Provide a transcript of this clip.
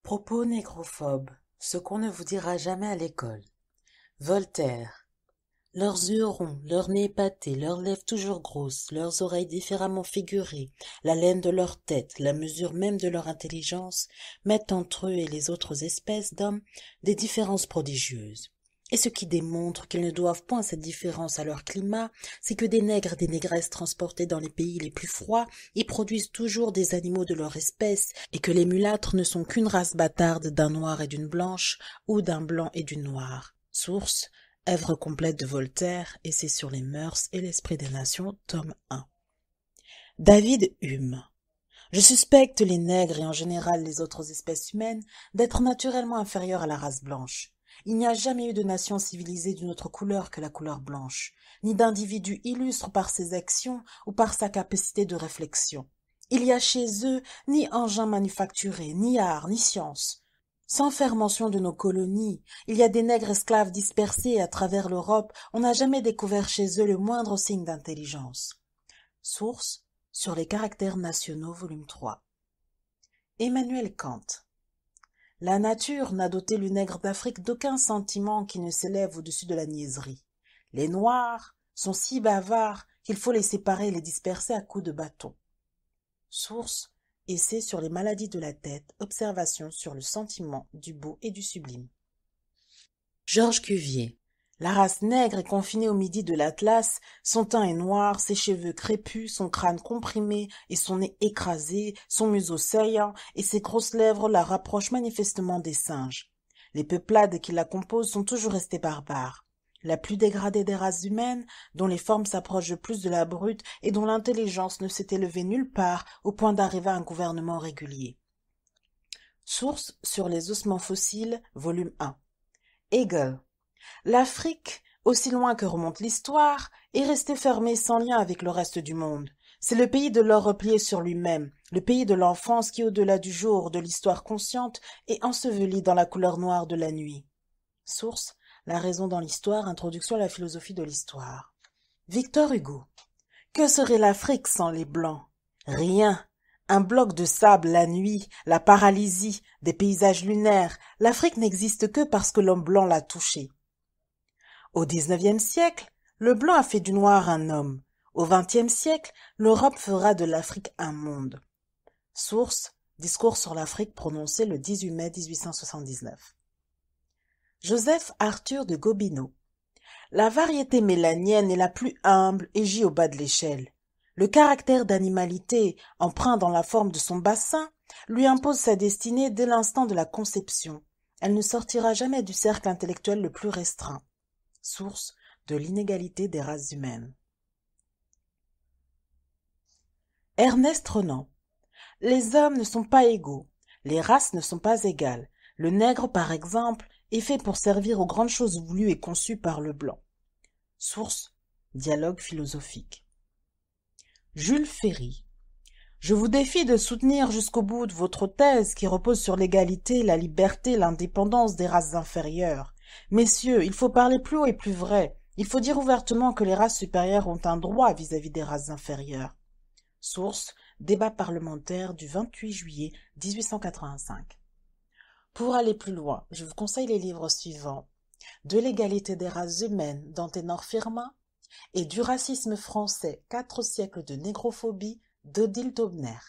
Propos négrophobes, ce qu'on ne vous dira jamais à l'école. Voltaire. Leurs yeux ronds, leur nez épaté, leurs lèvres toujours grosses, leurs oreilles différemment figurées, la laine de leur tête, la mesure même de leur intelligence, mettent entre eux et les autres espèces d'hommes des différences prodigieuses. Et ce qui démontre qu'ils ne doivent point cette différence à leur climat, c'est que des nègres et des négresses transportés dans les pays les plus froids y produisent toujours des animaux de leur espèce, et que les mulâtres ne sont qu'une race bâtarde d'un noir et d'une blanche, ou d'un blanc et d'une noire. Source: œuvre complète de Voltaire, Essai sur les mœurs et l'esprit des nations, tome 1. David Hume. Je suspecte les nègres et en général les autres espèces humaines d'être naturellement inférieures à la race blanche. Il n'y a jamais eu de nation civilisée d'une autre couleur que la couleur blanche, ni d'individu illustre par ses actions ou par sa capacité de réflexion. Il y a chez eux ni engins manufacturés, ni art, ni science. Sans faire mention de nos colonies, il y a des nègres esclaves dispersés à travers l'Europe, on n'a jamais découvert chez eux le moindre signe d'intelligence. Source: Sur les caractères nationaux, volume 3. Emmanuel Kant. La nature n'a doté le nègre d'Afrique d'aucun sentiment qui ne s'élève au-dessus de la niaiserie. Les Noirs sont si bavards qu'il faut les séparer et les disperser à coups de bâton. Source: Essai sur les maladies de la tête, observations sur le sentiment du beau et du sublime. Georges Cuvier. La race nègre est confinée au midi de l'Atlas, son teint est noir, ses cheveux crépus, son crâne comprimé et son nez écrasé, son museau saillant et ses grosses lèvres la rapprochent manifestement des singes. Les peuplades qui la composent sont toujours restées barbares. La plus dégradée des races humaines, dont les formes s'approchent le plus de la brute et dont l'intelligence ne s'est élevée nulle part au point d'arriver à un gouvernement régulier. Source: Sur les ossements fossiles, volume 1. Hegel. L'Afrique, aussi loin que remonte l'histoire, est restée fermée sans lien avec le reste du monde. C'est le pays de l'or replié sur lui-même, le pays de l'enfance qui, au-delà du jour de l'histoire consciente, est enseveli dans la couleur noire de la nuit. Source: La raison dans l'histoire, introduction à la philosophie de l'histoire. Victor Hugo. Que serait l'Afrique sans les Blancs? Rien. Un bloc de sable la nuit, la paralysie, des paysages lunaires. L'Afrique n'existe que parce que l'homme blanc l'a touchée. Au XIXe siècle, le blanc a fait du noir un homme. Au XXe siècle, l'Europe fera de l'Afrique un monde. Source: Discours sur l'Afrique prononcé le 18 mai 1879. Joseph Arthur de Gobineau. La variété mélanienne est la plus humble et gît au bas de l'échelle. Le caractère d'animalité, empreint dans la forme de son bassin, lui impose sa destinée dès l'instant de la conception. Elle ne sortira jamais du cercle intellectuel le plus restreint. Source: De l'inégalité des races humaines. Ernest Renan. Les hommes ne sont pas égaux, les races ne sont pas égales. Le nègre, par exemple, est fait pour servir aux grandes choses voulues et conçues par le blanc. Source: Dialogue philosophique. Jules Ferry. Je vous défie de soutenir jusqu'au bout de votre thèse qui repose sur l'égalité, la liberté, l'indépendance des races inférieures. Messieurs, il faut parler plus haut et plus vrai. Il faut dire ouvertement que les races supérieures ont un droit vis-à-vis des races inférieures. Source: Débat parlementaire du 28 juillet 1885. Pour aller plus loin, je vous conseille les livres suivants: De l'égalité des races humaines d'Anténor Firmin et Du racisme français, 4 siècles de négrophobie d'Odile Daubner.